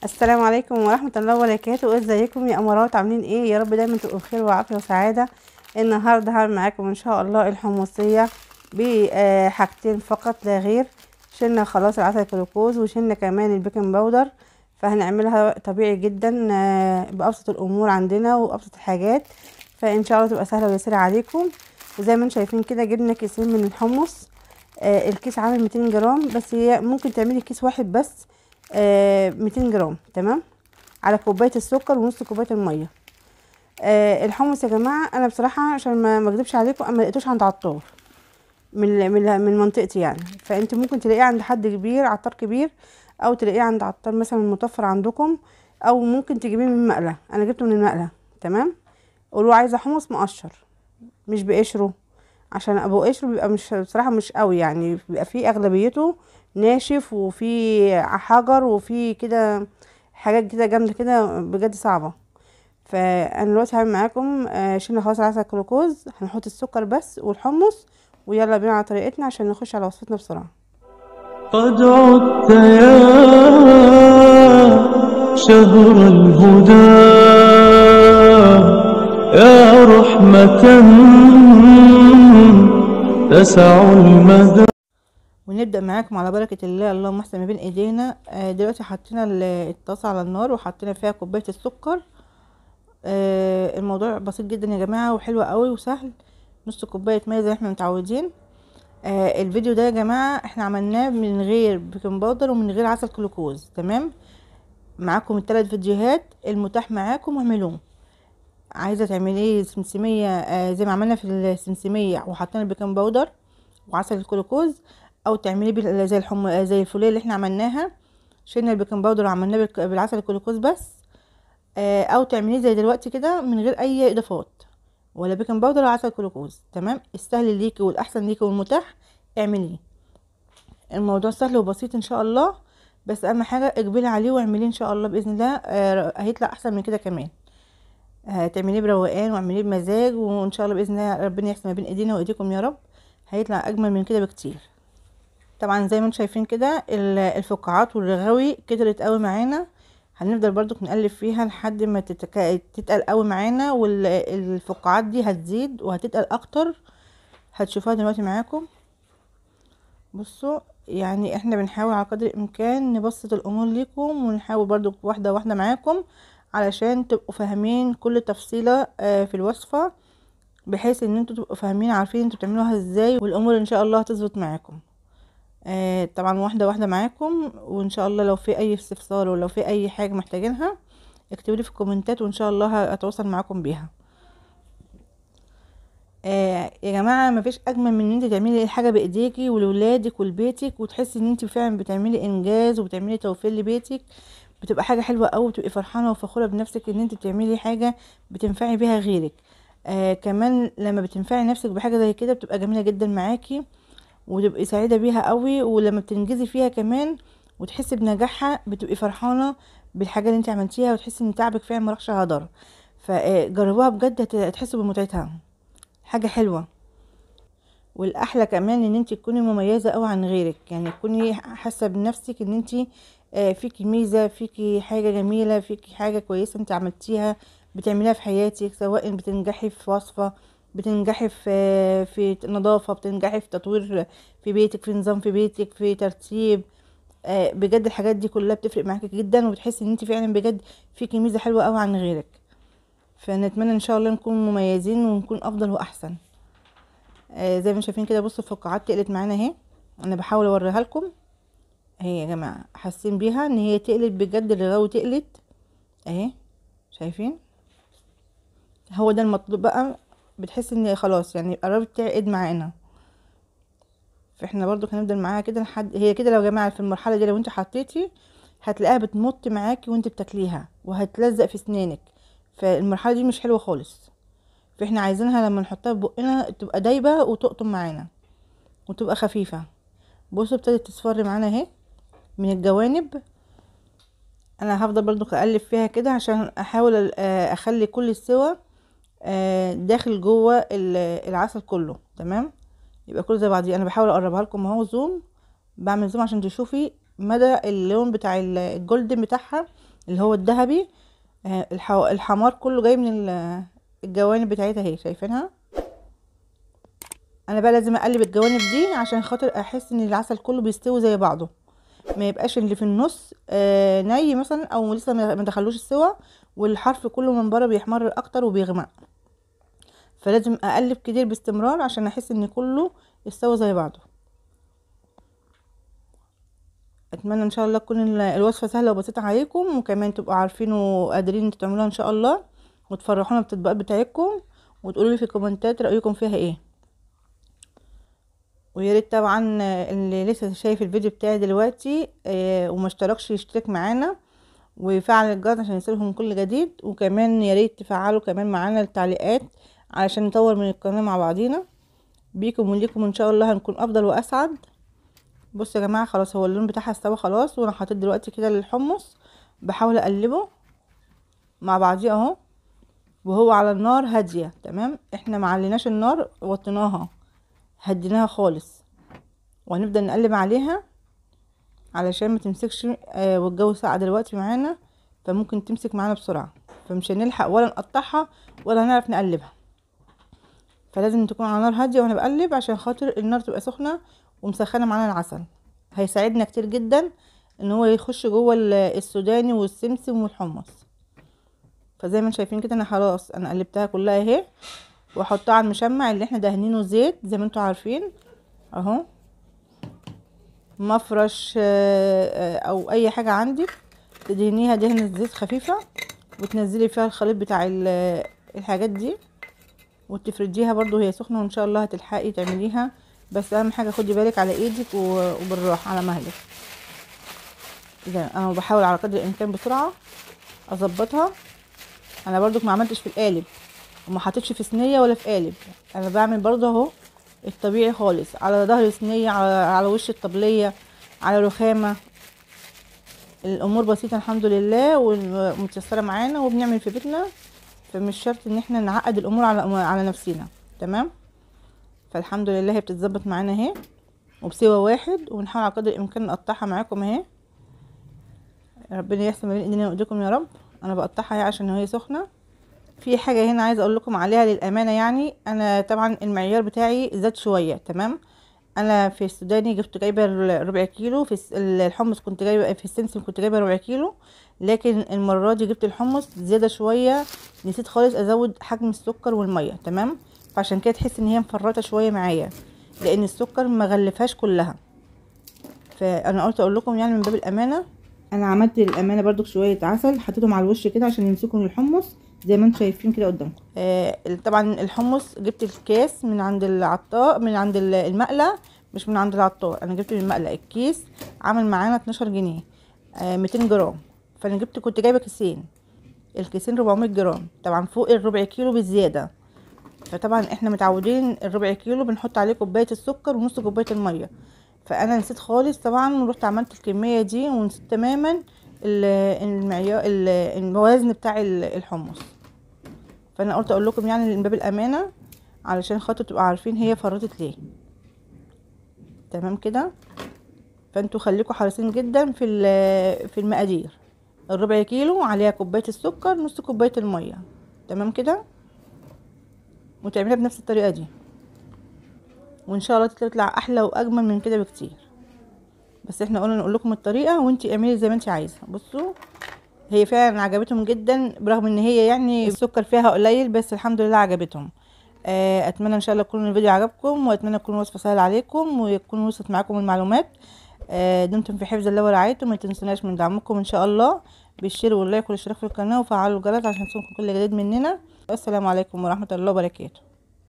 السلام عليكم ورحمة الله وبركاته. ازيكم يا امارات؟ عاملين ايه؟ يا رب دايما تبقوا بخير وعافية وسعادة. النهاردة هعمل معاكم ان شاء الله الحمصية بحاجتين فقط لا غير. شلنا خلاص العسل الجلوكوز وشلنا كمان البيكنج باودر، فهنعملها طبيعي جدا بأبسط الامور عندنا وابسط الحاجات، فان شاء الله تبقى سهلة ويسيرة عليكم. وزي ما انتم شايفين كده جبنا كيسين من الحمص. الكيس عامل 200 جرام، بس هي ممكن تعملي كيس واحد بس 200 جرام، تمام، على كوبايه السكر ونص كوبايه الميه. الحمص يا جماعه انا بصراحه عشان ما اكذبش عليكم انا ما لقيتوش عند عطار من منطقتي يعني، فانت ممكن تلاقيه عند حد كبير، عطار كبير، او تلاقيه عند عطار مثلا متوفر عندكم، او ممكن تجيبيه من مقله. انا جبته من المقله، تمام. قولوا عايزه حمص مقشر مش بقشره، عشان ابو قشر بيبقى مش بصراحه مش قوي يعني، بيبقى فيه اغلبيته ناشف وفي حجر وفي كده حاجات كده جامده كده بجد صعبه. فانا دلوقتي هعمل معاكم شلنا خلاص العسل الجلوكوز، هنحط السكر بس والحمص، ويلا بينا على طريقتنا عشان نخش على وصفتنا بسرعه. قد عدت يا شهر الهدى، يا رحمة تسع المدى. ونبدا معاكم على بركه الله، اللهم احسن ما بين ايدينا. دلوقتي حطينا الطاسه على النار وحطينا فيها كوبايه السكر. الموضوع بسيط جدا يا جماعه وحلو قوي وسهل. نص كوبايه ميه زي ما احنا متعودين. الفيديو ده يا جماعه احنا عملناه من غير بيكنج باودر ومن غير عسل جلوكوز، تمام. معاكم الثلاث فيديوهات المتاح معاكم واعملوه. عايزه تعمليه سمسميه زي ما عملنا في السمسميه وحطينا البيكنج باودر وعسل الجلوكوز، او تعمليه زي الفوليه اللي احنا عملناها، شلنا البيكنج باودر وعملناه بالعسل الجلوكوز بس. او تعمليه زي دلوقتي كده من غير اي اضافات، ولا بيكنج باودر ولا عسل جلوكوز، تمام. السهل ليكي والاحسن ليكي والمتاح اعمليه. الموضوع سهل وبسيط ان شاء الله، بس اهم حاجه اقبلي عليه واعمليه ان شاء الله باذن الله. هيطلع احسن من كده كمان. هتعمليه بروقان واعمليه بمزاج، وان شاء الله باذن الله ربنا يحسن ما بين ايدينا وايديكم يا رب. هيطلع اجمل من كده بكتير. طبعا زي ما انتم شايفين كده الفقاعات والرغاوي كترت قوي معانا. هنفضل برضو نقلب فيها لحد ما تتقل قوي معانا، والفقاعات دي هتزيد وهتتقل اكتر. هتشوفوها دلوقتي معاكم. بصوا، يعني احنا بنحاول على قدر الامكان نبسط الامور ليكم، ونحاول برضو واحده واحده معاكم علشان تبقوا فاهمين كل تفصيله في الوصفه، بحيث ان انتوا تبقوا فاهمين عارفين انتوا بتعملوها ازاي، والامور ان شاء الله هتظبط معاكم. طبعا واحده واحده معاكم، وان شاء الله لو في اي استفسار ولو في اي حاجه محتاجينها اكتبوا لي في الكومنتات، وان شاء الله هتواصل معاكم بيها. يا جماعه مفيش اجمل من ان انت تعملي حاجه بايديكي ولولادك ولبيتك، وتحسي ان انت فعلا بتعملي انجاز وبتعملي توفير لبيتك. بتبقى حاجه حلوه قوي، وتبقي فرحانه وفخوره بنفسك ان انت بتعملي حاجه بتنفعي بيها غيرك. كمان لما بتنفعي نفسك بحاجه زي كده بتبقى جميله جدا معاكي، وتبقي سعيده بيها قوي. ولما بتنجزي فيها كمان وتحسي بنجاحها بتبقي فرحانه بالحاجه اللي انت عملتيها، وتحسي ان تعبك فعلا ما راحش هدر. فجربوها بجد هتحسوا بمتعتها، حاجه حلوه. والاحلى كمان ان انت تكوني مميزه قوي عن غيرك، يعني تكوني حاسه بنفسك ان انت فيكي ميزه، فيكي حاجه جميله، فيكي حاجه كويسه انت عملتيها بتعمليها في حياتك، سواء بتنجحي في وصفه، بتنجحي في نظافه، بتنجحي في تطوير في بيتك، في نظام في بيتك، في ترتيب. بجد الحاجات دي كلها بتفرق معاكي جدا، وبتحسي ان انت فعلا بجد فيكي ميزه حلوه قوي عن غيرك. فنتمنى ان شاء الله نكون مميزين ونكون افضل واحسن. زي ما شايفين كده. بصوا الفقاعات تقلت معانا اهي، انا بحاول اوريها لكم اهي يا جماعه، حاسين بيها ان هي تقلت بجد، الرغاوي تقلت اهي، شايفين؟ هو ده المطلوب بقى. بتحس ان خلاص يعني قربت تعقد معانا، فاحنا برضو هنفضل معاها كده لحد هي كده. لو يا جماعه في المرحله دي لو انت حطيتي هتلاقيها بتمط معاكي وانت بتاكليها وهتلزق في اسنانك، فالمرحله دي مش حلوه خالص. فاحنا عايزينها لما نحطها في بقنا تبقى دايبه وتقطم معانا وتبقى خفيفه. بصوا ابتدت تصفر معانا اهي من الجوانب. انا هفضل برضو اقلب فيها كده عشان احاول اخلي كل السوا داخل جوه العسل كله، تمام. يبقى كله زي بعضيه. انا بحاول اقربها لكم اهو زوم، بعمل زوم عشان تشوفي مدى اللون بتاع الجولدن بتاعها اللي هو الذهبي. الحمار كله جاي من الجوانب بتاعتها اهي، شايفينها. انا بقى لازم اقلب الجوانب دي عشان خاطر احس ان العسل كله بيستوي زي بعضه، ما يبقاش اللي في النص ني مثلا او لسه ما دخلوش السوا، والحرف كله من بره بيحمر اكتر وبيغمق. فلازم اقلب كتير باستمرار عشان احس ان كله استوى زي بعضه. اتمنى ان شاء الله تكون الوصفه سهله وبسيطه عليكم، وكمان تبقوا عارفين وقادرين انتوا تعملوها ان شاء الله، وتفرحونا بالتطبيقات بتاعتكم، وتقولوا لي في الكومنتات رايكم فيها ايه. ويا ريت طبعا اللي لسه شايف الفيديو بتاعي دلوقتي وما اشتركش يشترك معانا ويفعل الجرس عشان يصلكم كل جديد. وكمان يا ريت تفعلوا كمان معانا التعليقات علشان نطور من القناه مع بعضينا. بيكم وليكم ان شاء الله هنكون افضل واسعد. بصوا يا جماعه خلاص هو اللون بتاعها استوى خلاص، وانا حطيت دلوقتي كده الحمص بحاول اقلبه مع بعضيه اهو، وهو على النار هاديه. تمام، احنا معليناش النار، وطيناها هديناها خالص، وهنفضل نقلب عليها علشان ما تمسكش. والجو ساقع دلوقتي معانا فممكن تمسك معانا بسرعه، فمش هنلحق ولا نقطعها ولا هنعرف نقلبها. فلازم تكون على نار هاديه وانا بقلب عشان خاطر النار تبقى سخنه ومسخنه معانا العسل. هيساعدنا كتير جدا ان هو يخش جوه السوداني والسمسم والحمص. فزي ما شايفين كده انا خلاص انا قلبتها كلها اهي، واحطها على المشمع اللي احنا دهنينه زيت زي ما انتوا عارفين اهو. مفرش او اي حاجه عندك تدهنيها دهنه زيت خفيفه، وتنزلي فيها الخليط بتاع الحاجات دي، وتفرديها برضو هي سخنه، وان شاء الله هتلحقي تعمليها. بس اهم حاجه خدي بالك على ايدك وبالراحه على مهلك. اذا انا بحاول على قدر الامكان بسرعه اظبطها. انا برضو ما عملتش في القالب وما حطيتش في صينيه ولا في قالب، انا بعمل برضو اهو الطبيعي خالص، على ظهر صينيه، على وش الطبليه، على رخامه. الامور بسيطه الحمد لله ومتيسره معانا وبنعمل في بيتنا، فمش شرط ان احنا نعقد الامور على نفسنا. تمام، فالحمد لله هي بتتظبط معانا اهي وبسوى واحد، وبنحاول على قدر الامكان نقطعها معاكم اهي. ربنا يحسن ما بين ايدينا وايديكم يا رب. انا بقطعها اهي عشان هي سخنه. في حاجه هنا عايزه اقول لكم عليها للامانه، يعني انا طبعا المعيار بتاعي زاد شويه. تمام، انا في السوداني جايبه ربع كيلو، في الحمص كنت جايبه، في السمسم كنت جايبه ربع كيلو، لكن المره دي جبت الحمص زياده شويه، نسيت خالص ازود حجم السكر والميه. تمام، فعشان كده تحس ان هي مفرطه شويه معايا، لان السكر ما غلفهاش كلها. فانا قلت اقول لكم يعني من باب الامانه. انا عملت للامانه برضو شويه عسل حطيتهم على الوش كده عشان يمسكوا الحمص زي ما انتم شايفين كده قدامكم. طبعا الحمص جبت الكيس من عند العطار، من عند المقله، مش من عند العطار، انا جبت من المقله. الكيس عامل معانا 12 جنيه 200 جرام. فانا كنت جايبه كيسين، الكيسين 400 جرام، طبعا فوق الربع كيلو بالزياده. فطبعا احنا متعودين الربع كيلو بنحط عليه كوبايه السكر ونص كوبايه الميه، فانا نسيت خالص طبعا، ورحت عملت الكميه دي ونسيت تماما المعيار الوزن بتاع الحمص. فانا قلت اقول لكم يعني من باب الامانه علشان خاطر تبقوا عارفين هي فرطت ليه. تمام كده، فانتوا خليكم حريصين جدا في المقادير. الربع كيلو عليها كوبايه السكر، نص كوبايه الميه. تمام كده، وتعملها بنفس الطريقه دي، وان شاء الله تطلع احلى واجمل من كده بكتير. بس احنا قلنا نقول لكم الطريقه وانتي اعملي زي ما انتي عايزه. بصوا هي فعلا عجبتهم جدا، برغم ان هي يعني السكر فيها قليل، بس الحمد لله عجبتهم. اتمنى ان شاء الله يكون الفيديو عجبكم، واتمنى تكون وصفه سهله عليكم ويكون وصلت معاكم المعلومات. دمتم في حفظ الله ورعايته. ما تنسوناش من دعمكم ان شاء الله بالشير واللايك والاشتراك في القناه وفعلوا الجرس عشان يوصلكم كل جديد مننا. السلام عليكم ورحمه الله وبركاته.